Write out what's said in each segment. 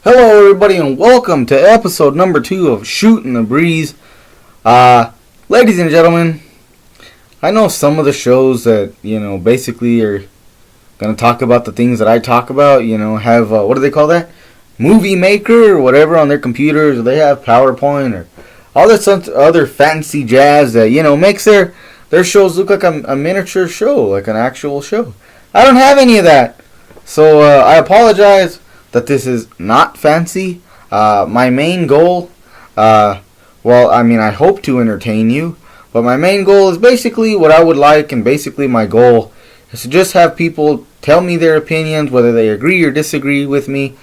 Hello, everybody, and welcome to episode number 2 of Shootin The Breeze. Ladies and gentlemen, I know some of the shows that, basically are going to talk about the things that I talk about, have, what do they call that? Movie Maker or whatever on their computers, or they have PowerPoint or all this other fancy jazz that, makes their shows look like a miniature show, like an actual show. I don't have any of that. So, I apologize that this is not fancy. My main goal, I hope to entertain you, but my main goal is basically what I would like, and basically my goal is to just have people tell me their opinions, whether they agree or disagree with me,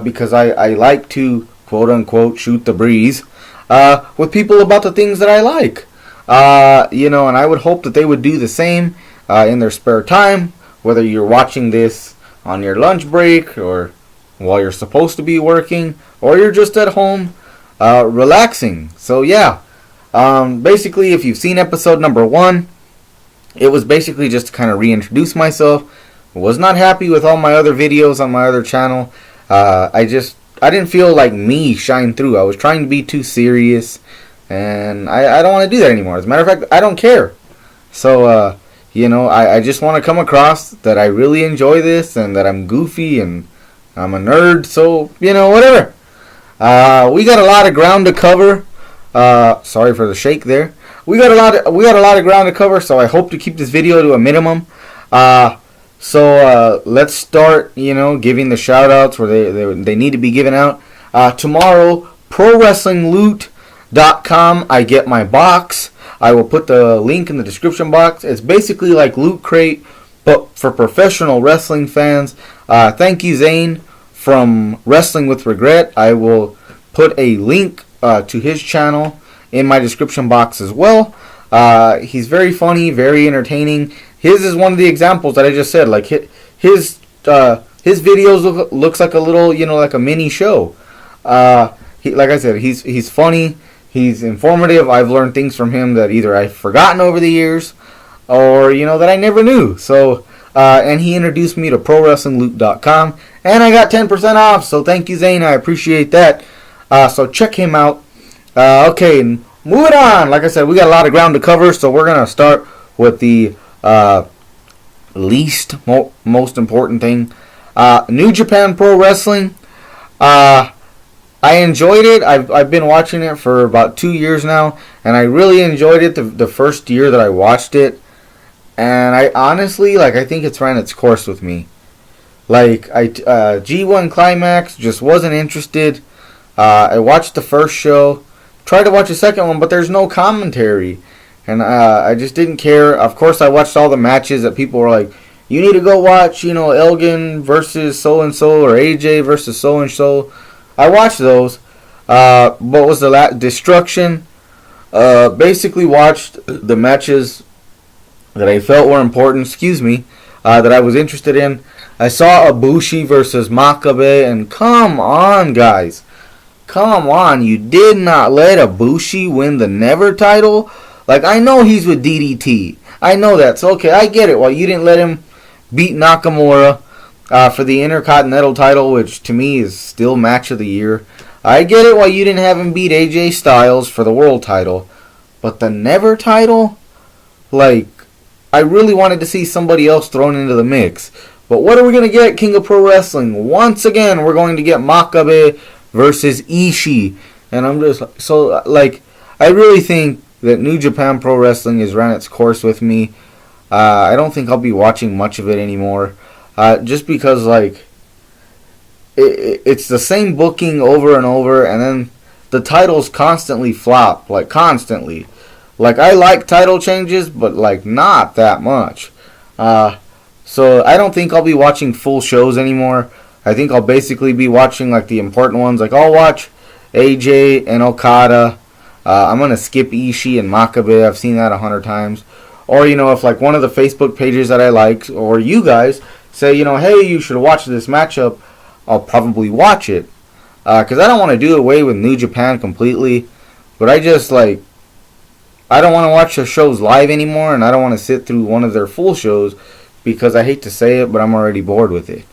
because I like to, quote unquote, shoot the breeze with people about the things that I like. And I would hope that they would do the same in their spare time, whether you're watching this on your lunch break or while you're supposed to be working, or you're just at home relaxing. So yeah, basically, if you've seen episode number 1, it was basically just to kind of reintroduce myself. I was not happy with all my other videos on my other channel. I didn't feel like me shine through. I was trying to be too serious, and I don't want to do that anymore. As a matter of fact, I don't care. So I just want to come across that I really enjoy this, and that I'm goofy and I'm a nerd, so, whatever. We got a lot of ground to cover. Sorry for the shake there. We got a lot of ground to cover, so I hope to keep this video to a minimum. So let's start, giving the shout-outs where they need to be given out. Tomorrow, ProWrestlingLoot.com, I get my box. I will put the link in the description box. It's basically like Loot Crate, but for professional wrestling fans. Thank you, Zane, from Wrestling with Regret. I will put a link to his channel in my description box as well. He's very funny, very entertaining. His is one of the examples that I just said. Like his videos looks like a little, like a mini show. Like I said, he's funny. He's informative. I've learned things from him that either I've forgotten over the years, or that I never knew. So, and he introduced me to ProWrestlingLoot.com, and I got 10% off. So thank you, Zane. I appreciate that. So check him out. Okay, moving on. Like I said, we got a lot of ground to cover, so we're gonna start with the most important thing. New Japan Pro Wrestling. I enjoyed it. I've been watching it for about 2 years now, and I really enjoyed it the first year that I watched it. And I honestly, I think it's ran its course with me. G1 Climax, just wasn't interested. I watched the first show, tried to watch the second one, but there's no commentary. And I just didn't care. Of course, I watched all the matches that people were like, you need to go watch, Elgin versus so-and-so, or AJ versus so-and-so. I watched those. What was the last? Destruction. Basically watched the matches that I felt were important, that I was interested in. I saw Ibushi versus Makabe, and come on, guys. Come on, you did not let Ibushi win the Never title? I know he's with DDT. I know that. So, okay, I get it. Well, you didn't let him beat Nakamura for the Intercontinental title, which to me is still match of the year. I get it why you didn't have him beat AJ Styles for the world title. But the Never title? I really wanted to see somebody else thrown into the mix. But what are we going to get, King of Pro Wrestling? Once again, we're going to get Makabe versus Ishii. And I'm just I really think that New Japan Pro Wrestling has ran its course with me. I don't think I'll be watching much of it anymore. Just because, it's the same booking over and over, and then the titles constantly flop. Constantly. I like title changes, but, not that much. So, I don't think I'll be watching full shows anymore. I think I'll basically be watching, the important ones. I'll watch AJ and Okada. I'm going to skip Ishii and Makabe. I've seen that 100 times. Or, if, one of the Facebook pages that I like, or you guys, say, hey, you should watch this matchup, I'll probably watch it. Because I don't want to do away with New Japan completely. But I just, I don't want to watch the shows live anymore, and I don't want to sit through one of their full shows because I hate to say it, but I'm already bored with it.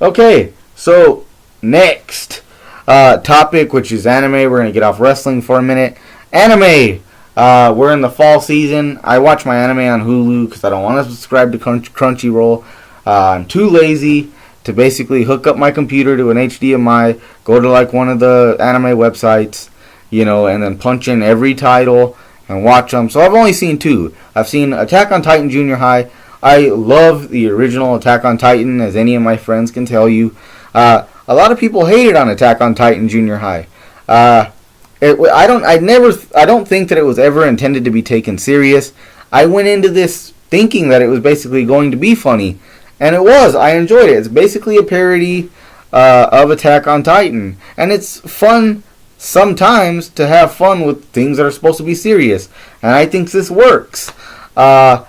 Okay, so next topic, which is anime. We're going to get off wrestling for a minute. Anime. We're in the fall season. I watch my anime on Hulu because I don't want to subscribe to Crunchyroll. I'm too lazy to basically hook up my computer to an HDMI, go to like one of the anime websites, and then punch in every title and watch them. So I've only seen 2. I've seen Attack on Titan Junior High. I love the original Attack on Titan, as any of my friends can tell you. A lot of people hated on Attack on Titan Junior High. I don't think that it was ever intended to be taken serious. I went into this thinking that it was basically going to be funny. And it was. I enjoyed it. It's basically a parody of Attack on Titan. And it's fun sometimes to have fun with things that are supposed to be serious. And I think this works. I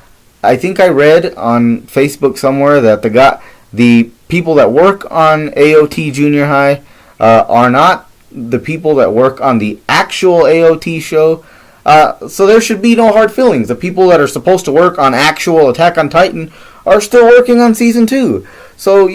think I read on Facebook somewhere that the people that work on AOT Junior High are not the people that work on the actual AOT show. So there should be no hard feelings. The people that are supposed to work on actual Attack on Titan are still working on Season 2. So,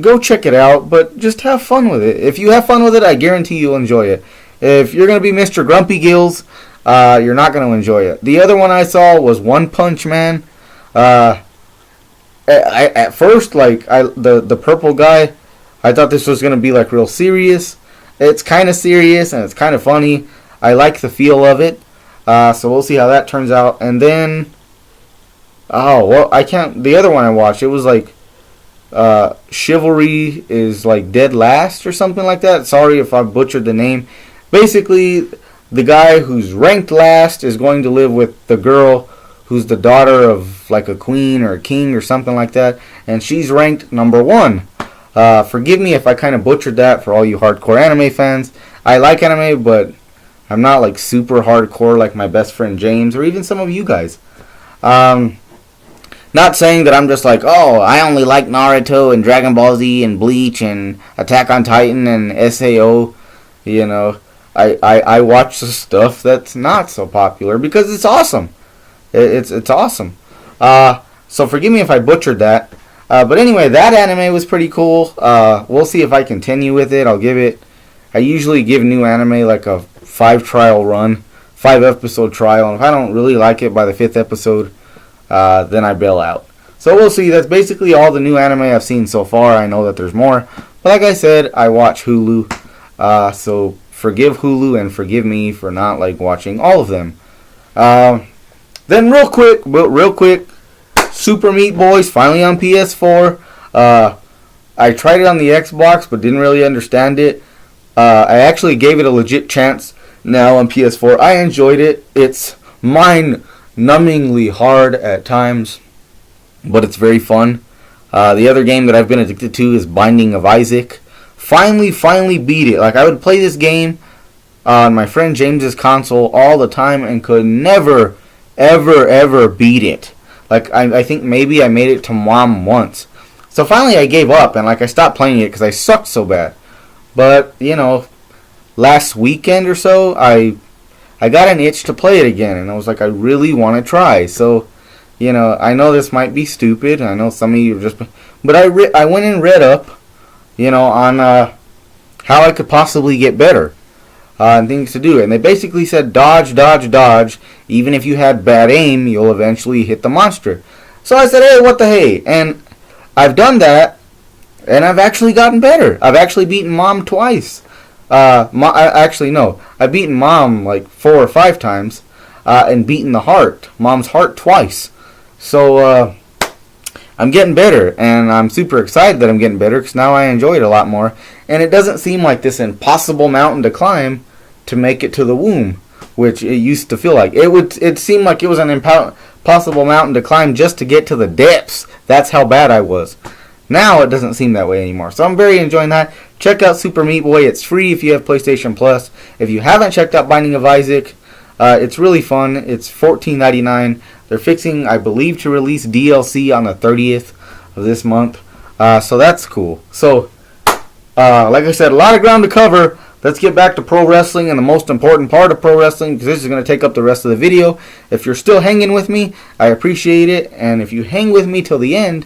go check it out, but just have fun with it. If you have fun with it, I guarantee you'll enjoy it. If you're going to be Mr. Grumpy Gills, you're not going to enjoy it. The other one I saw was One Punch Man. At first, the purple guy, I thought this was going to be like real serious. It's kind of serious and it's kind of funny. I like the feel of it. So we'll see how that turns out. And then, the other one I watched, it was like Chivalry is like Dead Last or something like that. Sorry if I butchered the name. Basically, the guy who's ranked last is going to live with the girl who's the daughter of like a queen or a king or something like that, and she's ranked number 1. Forgive me if I kind of butchered that for all you hardcore anime fans. I like anime, but I'm not like super hardcore like my best friend James or even some of you guys. Not saying that I'm just like, I only like Naruto and Dragon Ball Z and Bleach and Attack on Titan and SAO. I watch the stuff that's not so popular because it's awesome. It's awesome. So forgive me if I butchered that. But anyway, that anime was pretty cool. We'll see if I continue with it. I usually give new anime like a 5 episode trial. And if I don't really like it by the 5th episode, then I bail out. So we'll see. That's basically all the new anime I've seen so far. I know that there's more. But like I said, I watch Hulu. So forgive Hulu and forgive me for not watching all of them. Then real quick, Super Meat Boy's finally on PS4. I tried it on the Xbox but didn't really understand it. I actually gave it a legit chance now on PS4. I enjoyed it. It's mind-numbingly hard at times, but it's very fun. The other game that I've been addicted to is Binding of Isaac. Finally beat it. I would play this game on my friend James's console all the time and could never, ever beat it. I think maybe I made it to Mom once. So finally I gave up and I stopped playing it because I sucked so bad. But, last weekend or so, I got an itch to play it again. And I was like, I really want to try. So, I know this might be stupid. I know some of you are just... But I went and read up, on how I could possibly get better. And things to do. And they basically said dodge. Even if you had bad aim, you'll eventually hit the monster. So I said, hey, what the hey? And I've done that, and I've actually gotten better. I've actually beaten Mom twice. I've beaten Mom 4 or 5 times, and beaten Mom's heart twice. So I'm getting better, and I'm super excited that I'm getting better because now I enjoy it a lot more. And it doesn't seem like this impossible mountain to climb to make it to the womb, which it used to feel like. It seemed like it was an impossible mountain to climb just to get to the depths. That's how bad I was. Now it doesn't seem that way anymore. So I'm very enjoying that. Check out Super Meat Boy. It's free if you have PlayStation Plus. If you haven't checked out Binding of Isaac, it's really fun. It's $14.99. They're fixing, I believe, to release DLC on the 30th of this month. So that's cool. So, like I said, a lot of ground to cover. Let's get back to pro wrestling and the most important part of pro wrestling, because this is going to take up the rest of the video. If you're still hanging with me, I appreciate it. And if you hang with me till the end,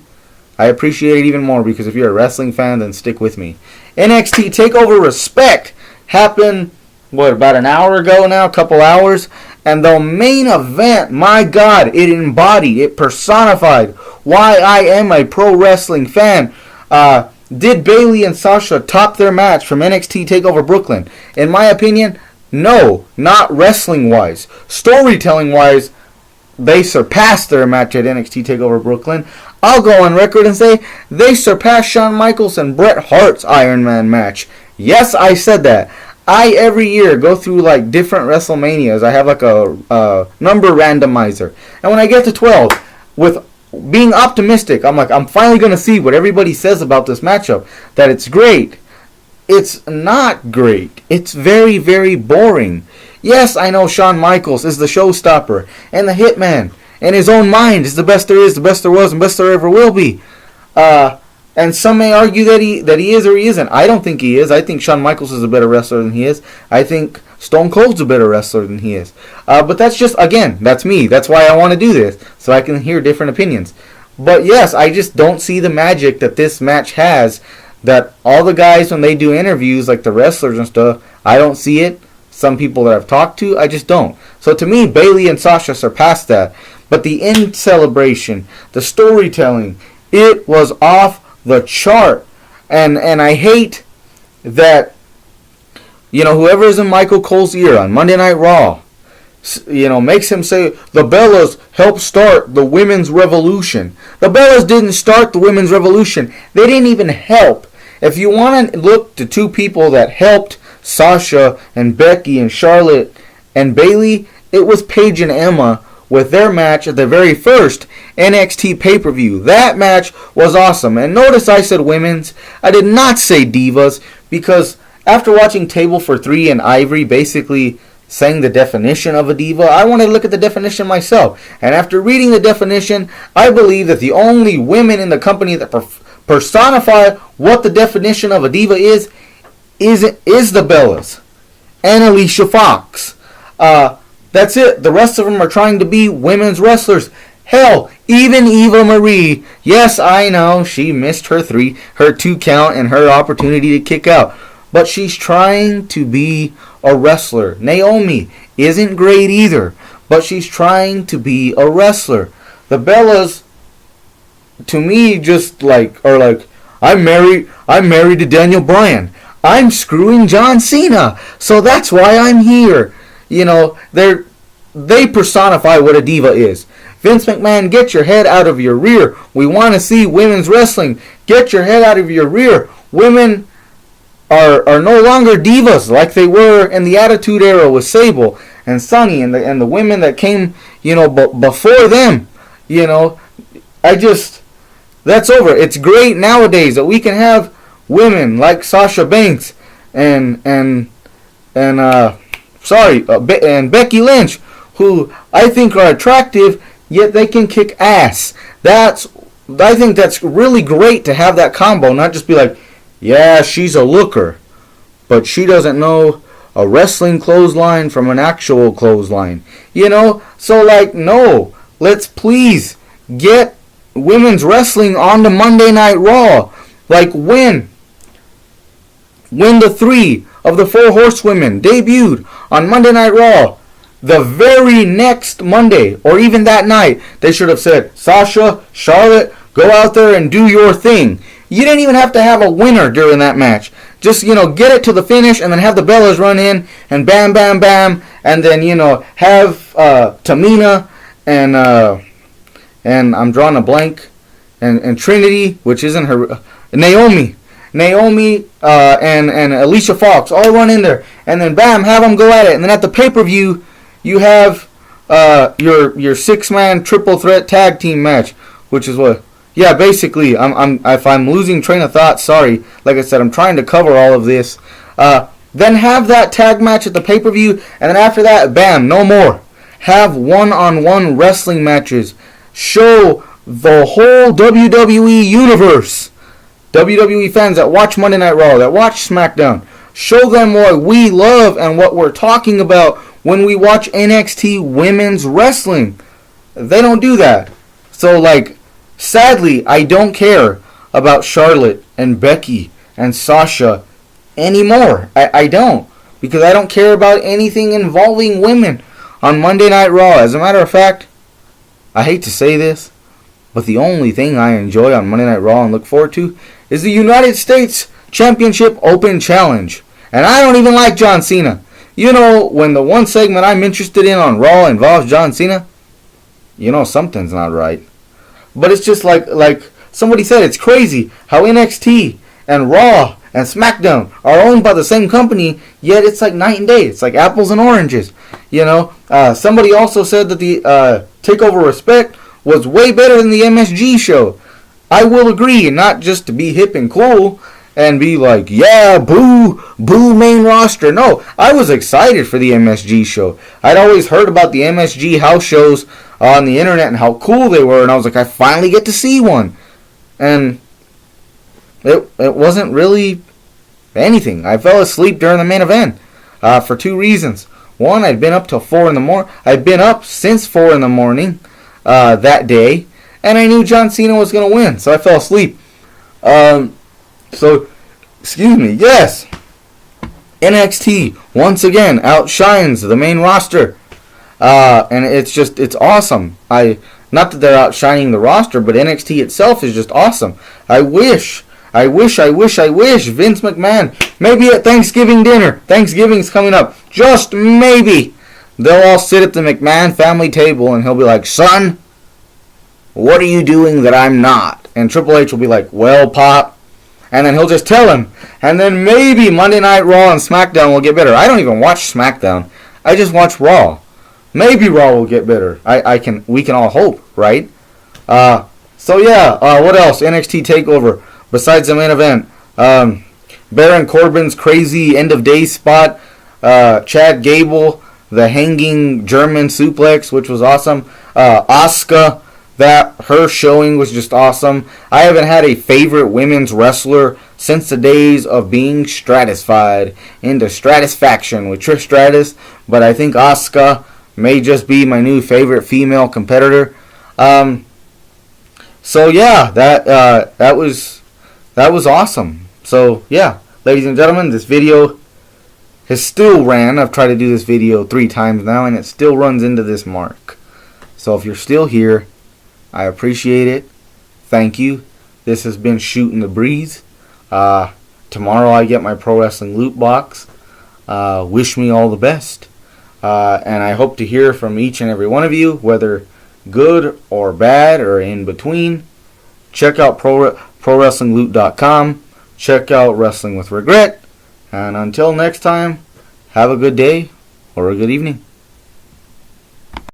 I appreciate it even more because if you're a wrestling fan, then stick with me. NXT TakeOver Respect happened, about an hour ago now, a couple hours. And the main event, my God, it personified why I am a pro wrestling fan. Did Bayley and Sasha top their match from NXT TakeOver Brooklyn? In my opinion, no, not wrestling-wise. Storytelling-wise, they surpassed their match at NXT TakeOver Brooklyn. I'll go on record and say they surpassed Shawn Michaels and Bret Hart's Iron Man match. Yes, I said that. I every year go through like different WrestleManias. I have like a number randomizer. And when I get to 12, with being optimistic, I'm like, I'm finally going to see what everybody says about this matchup. That it's great. It's not great. It's very, very boring. Yes, I know Shawn Michaels is the showstopper and the hitman. In his own mind is the best there is, the best there was, and best there ever will be. And some may argue that he is or he isn't. I don't think he is. I think Shawn Michaels is a better wrestler than he is. I think Stone Cold's a better wrestler than he is. But that's just, again, that's me. That's why I want to do this, so I can hear different opinions. But yes, I just don't see the magic that this match has, that all the guys, when they do interviews, like the wrestlers and stuff, I don't see it. Some people that I've talked to, I just don't. So to me, Bayley and Sasha surpassed that. But the end celebration, the storytelling, it was off the chart. And I hate that, whoever is in Michael Cole's ear on Monday Night Raw, makes him say the Bellas helped start the women's revolution. The Bellas didn't start the women's revolution. They didn't even help. If you want to look to two people that helped Sasha and Becky and Charlotte and Bayley, it was Paige and Emma with their match at the very first NXT pay-per-view. That match was awesome. And notice I said women's. I did not say divas, because after watching Table for Three and Ivory basically saying the definition of a diva, I wanted to look at the definition myself. And after reading the definition, I believe that the only women in the company that personify what the definition of a diva is the Bellas and Alicia Fox. That's it. The rest of them are trying to be women's wrestlers. Hell, even Eva Marie. Yes, I know she missed her 2 count and her opportunity to kick out, but she's trying to be a wrestler. Naomi isn't great either, but she's trying to be a wrestler. The Bellas, to me, just are like, I'm married to Daniel Bryan. I'm screwing John Cena, so that's why I'm here. They personify what a diva is. Vince McMahon, get your head out of your rear. We want to see women's wrestling. Get your head out of your rear. Women are no longer divas like they were in the Attitude Era with Sable and Sunny and the women that came, before them. That's over. It's great nowadays that we can have women like Sasha Banks and Becky Lynch, who I think are attractive, yet they can kick ass. I think that's really great to have that combo, not just be like, yeah, she's a looker, but she doesn't know a wrestling clothesline from an actual clothesline. So no, let's please get women's wrestling onto Monday Night Raw. When the 3 of the 4 horsewomen debuted on Monday Night Raw, the very next Monday, or even that night, they should have said, Sasha, Charlotte, go out there and do your thing. You didn't even have to have a winner during that match. Just, get it to the finish and then have the Bellas run in and bam, bam, bam. And then, have Tamina and I'm drawing a blank, and Trinity, which isn't her, Naomi, and Alicia Fox all run in there, and then bam, have them go at it, and then at the pay-per-view, you have your 6-man triple threat tag team match, which is what, yeah, basically, if I'm losing train of thought, sorry. Like I said, I'm trying to cover all of this. Then have that tag match at the pay-per-view, and then after that, bam, no more. Have one-on-one wrestling matches. Show the whole WWE universe, WWE fans that watch Monday Night Raw, that watch SmackDown, show them what we love and what we're talking about when we watch NXT women's wrestling. They don't do that. So, Sadly, I don't care about Charlotte and Becky and Sasha anymore. I don't. Because I don't care about anything involving women on Monday Night Raw. As a matter of fact, I hate to say this, but the only thing I enjoy on Monday Night Raw and look forward to is the United States Championship Open Challenge. And I don't even like John Cena. You know, when the one segment I'm interested in on Raw involves John Cena, you know something's not right. But it's just like somebody said, it's crazy how NXT and Raw and SmackDown are owned by the same company, yet it's like night and day. It's like apples and oranges. You know, somebody also said that the TakeOver Respect was way better than the MSG show. I will agree, not just to be hip and cool and be like, yeah, boo, boo main roster. No, I was excited for the MSG show. I'd always heard about the MSG house shows on the internet and how cool they were, and I was like, I finally get to see one. And it wasn't really anything. I fell asleep during the main event for two reasons. One, I'd been up till 4 in the morning. I'd been up since 4 in the morning that day, and I knew John Cena was going to win, so I fell asleep. Excuse me, yes. NXT, once again, outshines the main roster. And it's awesome. Not that they're outshining the roster, but NXT itself is just awesome. I wish Vince McMahon, maybe at Thanksgiving dinner, Thanksgiving's coming up, just maybe, they'll all sit at the McMahon family table and he'll be like, son, what are you doing that I'm not? And Triple H will be like, well, Pop. And then he'll just tell him. And then maybe Monday Night Raw and SmackDown will get better. I don't even watch SmackDown. I just watch Raw. Maybe Raw will get better. We can all hope, right? What else? NXT TakeOver. Besides the main event. Baron Corbin's crazy end of day spot. Chad Gable, the hanging German suplex, which was awesome. Asuka, her showing was just awesome. I haven't had a favorite women's wrestler since the days of being stratified into Stratisfaction with Trish Stratus, but I think Asuka may just be my new favorite female competitor. That was awesome. So yeah, ladies and gentlemen, this video has still ran. I've tried to do this video 3 times now, and it still runs into this mark. So if you're still here, I appreciate it. Thank you. This has been Shootin The Breeze. Tomorrow I get my Pro Wrestling loot box. Wish me all the best. And I hope to hear from each and every one of you, whether good or bad or in between. Check out ProWrestlingLoot.com. Check out Wrestling with Regret. And until next time, have a good day or a good evening.